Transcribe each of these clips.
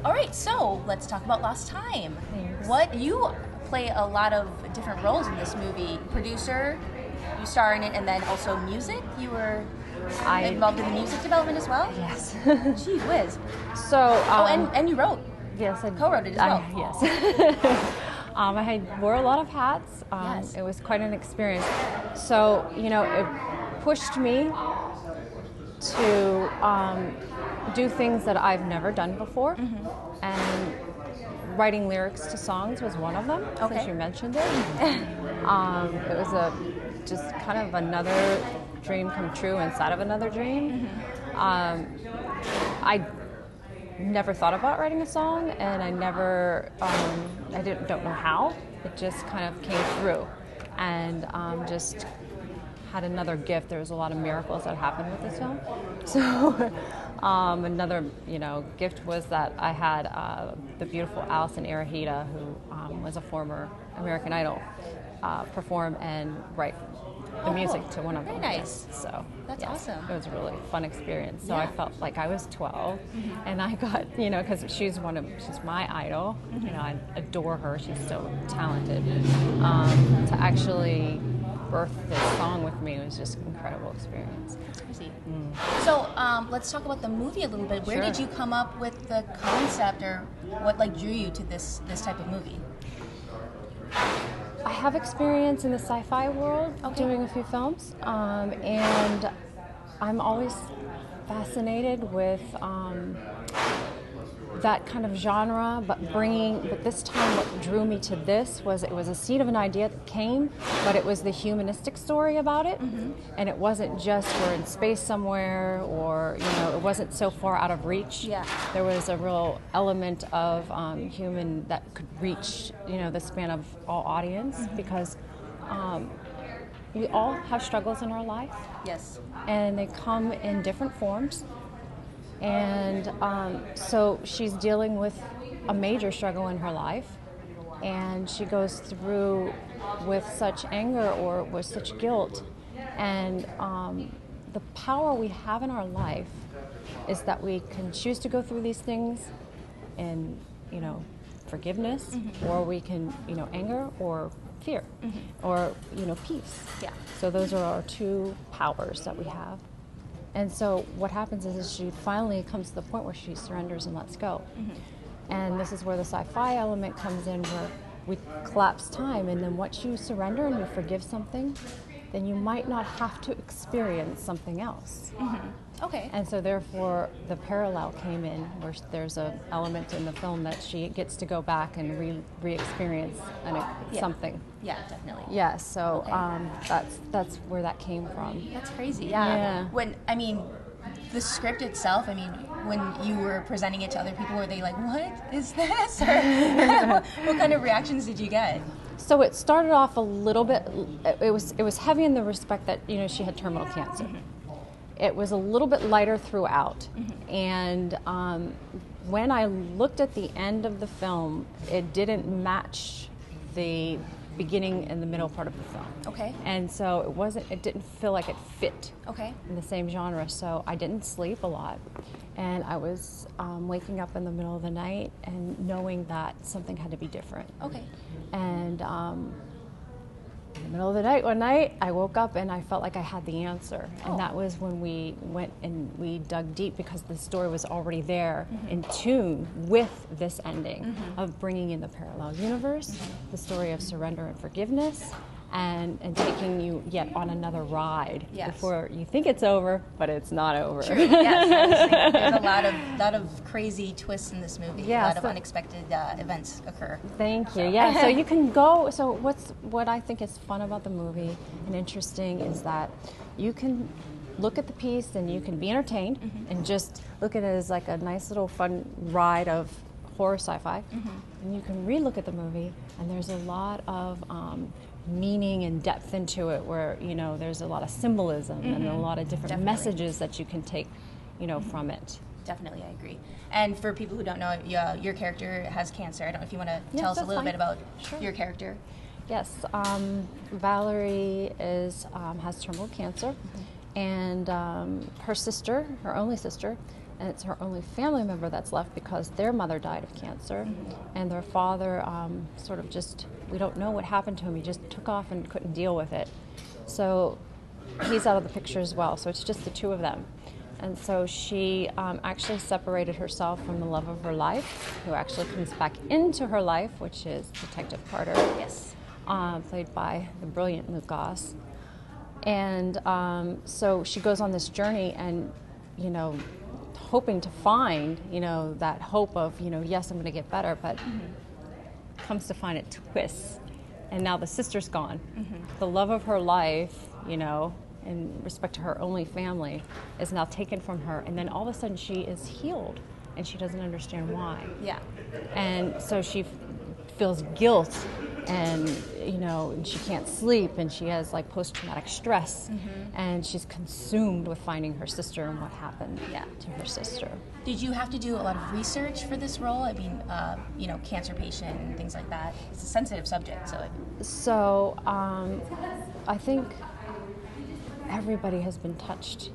All right, so let's talk about Lost Time. Thanks. What you play a lot of different roles in this movie. Producer, you star in it, and then also music. You were involved in the music development as well. Yes. Gee whiz. So. And you wrote. Yes, I co-wrote it as well. Yes. I wore a lot of hats. Yes. It was quite an experience. So, it pushed me to do things that I've never done before. Mm-hmm. And writing lyrics to songs was one of them, since you mentioned it. It was just kind of another dream come true inside of another dream. Mm-hmm. I never thought about writing a song, and I never, don't know how. It just kind of came through, and just had another gift. There was a lot of miracles that happened with this film. So another, gift was that I had the beautiful Allison Arahita, who was a former American Idol, perform and write the music to one of them. Very nice. So that's awesome. It was a really fun experience. So I felt like I was 12, and I got, because she's my idol. Mm-hmm. I adore her. She's so talented. To actually birth this song with me was just an incredible experience. That's crazy. So let's talk about the movie a little bit. Where did you come up with the concept, or what drew you to this type of movie? I have experience in the sci-fi world, doing a few films, and I'm always fascinated with that kind of genre, but this time what drew me to this was it was a seed of an idea that came, but it was the humanistic story about it. Mm-hmm. And it wasn't just we're in space somewhere, or it wasn't so far out of reach. Yeah. There was a real element of human that could reach the span of all audience, because we all have struggles in our life. Yes. And they come in different forms. And so she's dealing with a major struggle in her life, and she goes through with such anger or with such guilt. And the power we have in our life is that we can choose to go through these things in, forgiveness, or we can, anger or fear, or, peace. Yeah. So those are our two powers that we have. And so what happens is she finally comes to the point where she surrenders and lets go. Mm-hmm. And this is where the sci-fi element comes in, where we collapse time, and then once you surrender and you forgive something, then you might not have to experience something else. Mm-hmm. Okay. And so therefore the parallel came in, where there's an element in the film that she gets to go back and re-experience something. Yeah, definitely. Yeah, so that's where that came from. That's crazy. Yeah. When the script itself, when you were presenting it to other people, were they like, "What is this?" Or what kind of reactions did you get? So it started off a little bit. It was heavy in the respect that she had terminal cancer. Mm-hmm. It was a little bit lighter throughout, and when I looked at the end of the film, it didn't match the beginning and the middle part of the film. Okay. And so it didn't feel like it fit in the same genre. So I didn't sleep a lot, and I was waking up in the middle of the night and knowing that something had to be different. Okay. And in the middle of the night, one night, I woke up and I felt like I had the answer. And that was when we went and we dug deep, because the story was already there, in tune with this ending of bringing in the parallel universe, the story of surrender and forgiveness, and taking you yet on another ride before you think it's over, but it's not over. True. Yes, there's a lot of crazy twists in this movie. A lot of unexpected events occur. Thank you. Yeah, so you can go. So what I think is fun about the movie and interesting is that you can look at the piece and you can be entertained and just look at it as like a nice little fun ride of horror sci-fi, and you can re-look at the movie, and there's a lot of meaning and depth into it, where there's a lot of symbolism and a lot of different messages that you can take from it. Definitely, I agree. And for people who don't know, your character has cancer. I don't know if you want to tell us a little bit about your character. Yes, Valerie has terminal cancer, and her sister, her only sister, and it's her only family member that's left because their mother died of cancer, and their father sort of just, we don't know what happened to him. He just took off and couldn't deal with it. So he's out of the picture as well. So it's just the two of them. And so she actually separated herself from the love of her life, who actually comes back into her life, which is Detective Carter. Yes. Played by the brilliant Goss. And so she goes on this journey and, you know, hoping to find, you know, that hope of, you know, yes, I'm going to get better, but comes to find it twists. And now the sister's gone. The love of her life, you know, in respect to her only family, is now taken from her. And then all of a sudden she is healed and she doesn't understand why. Yeah. And so she feels guilt, and you know, and she can't sleep, and she has like post-traumatic stress, and she's consumed with finding her sister and what happened to her sister. Did you have to do a lot of research for this role? I mean, you know, cancer patient and things like that. It's a sensitive subject, so. I think everybody has been touched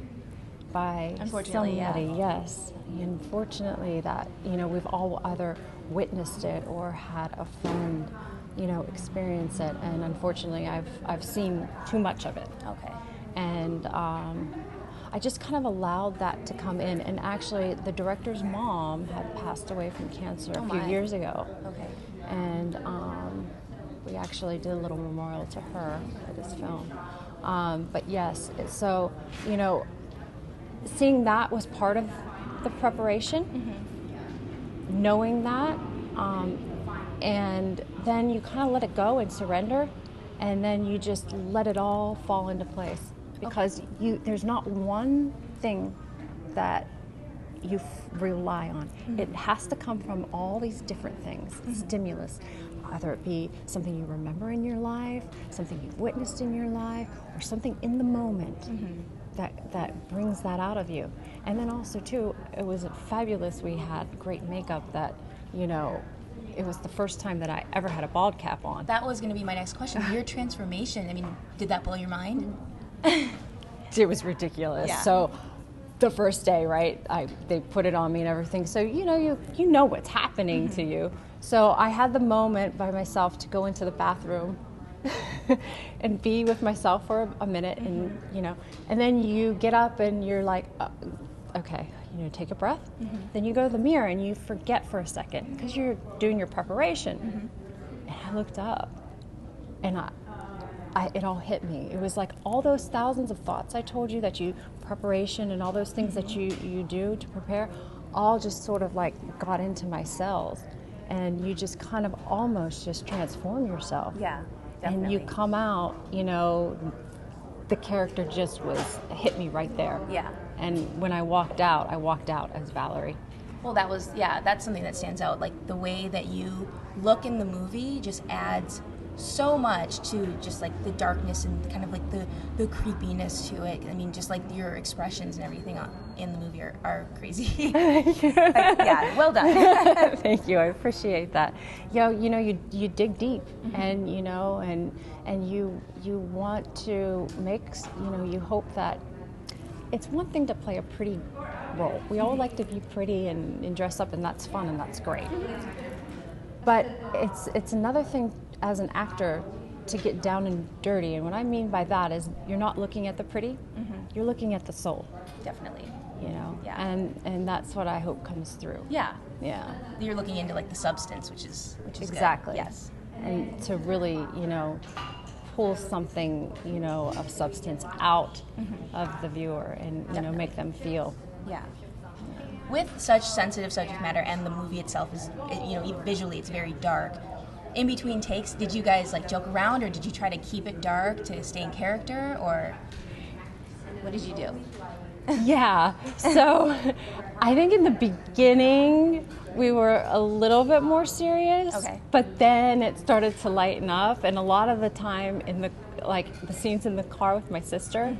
by somebody. Yes, unfortunately, that, you know, we've all either witnessed it or had a friend, you know, experience it, and unfortunately I've seen too much of it. Okay. And I just kind of allowed that to come in, and actually the director's mom had passed away from cancer a few years ago. Okay. And we actually did a little memorial to her for this film. But yes, so, you know, seeing that was part of the preparation, knowing that, and then you kind of let it go and surrender, and then you just let it all fall into place, because there's not one thing that you rely on. It has to come from all these different things, stimulus, either it be something you remember in your life, something you've witnessed in your life, or something in the moment that brings that out of you. And then also too, it was fabulous. We had great makeup that, you know, it was the first time that I ever had a bald cap on. That was going to be my next question. Your transformation, I mean, did that blow your mind? It was ridiculous. Yeah. So the first day, right, they put it on me and everything. So, you know, you know what's happening to you. So I had the moment by myself to go into the bathroom and be with myself for a minute, and, you know, and then you get up and you're like, okay, you know, take a breath. Then you go to the mirror and you forget for a second because you're doing your preparation. And I looked up, and it all hit me. It was like all those thousands of thoughts I told you that preparation and all those things that you do to prepare, all just sort of like got into my cells, and you just kind of almost just transform yourself. Yeah, definitely. And you come out, you know, the character just hit me right there. Yeah. And when I walked out as Valerie. Well, that's something that stands out. Like, the way that you look in the movie just adds so much to just like the darkness and kind of like the creepiness to it. I mean, just like your expressions and everything in the movie are crazy. Yeah, well done. Thank you, I appreciate that. You know, you dig deep, and you know, and you want to make, you know, you hope that it's one thing to play a pretty role. We all like to be pretty and dress up, and that's fun and that's great. But it's another thing as an actor to get down and dirty, and what I mean by that is you're not looking at the pretty, you're looking at the soul. Definitely. You know, Yeah. and that's what I hope comes through. Yeah. Yeah. You're looking into like the substance, which is exactly. Good. Yes. And to really, you know, pull something, you know, of substance out of the viewer, and you know, make them feel. Yeah. With such sensitive subject matter, and the movie itself is, you know, visually it's very dark. In between takes, did you guys like joke around, or did you try to keep it dark to stay in character, or what did you do? Yeah, so I think in the beginning we were a little bit more serious, but then it started to lighten up, and a lot of the time in the scenes in the car with my sister,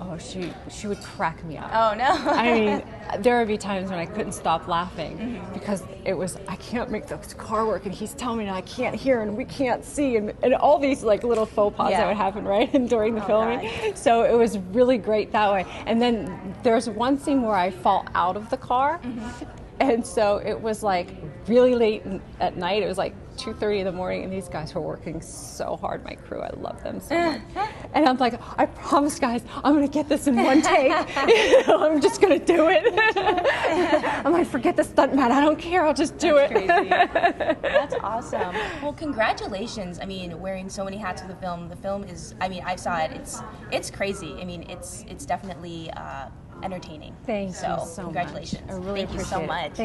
oh Oh, she would crack me up. Oh, no. I mean, there would be times when I couldn't stop laughing because it was, I can't make this car work, and he's telling me I can't hear and we can't see, and all these like little faux pas that would happen, right, and during the filming. God. So it was really great that way. And then there's one scene where I fall out of the car. And so it was like really late at night. It was like 2:30 in the morning, and these guys were working so hard. My crew, I love them so much. And I'm like, I promise, guys, I'm going to get this in one take. I'm just going to do it. I'm like, forget the stuntman. I don't care. I'll just do it. Crazy. That's awesome. Well, congratulations. I mean, wearing so many hats for the film. The film is, I mean, I saw it. It's crazy. I mean, it's definitely entertaining. Thank you so congratulations. much. I really Thank you so much.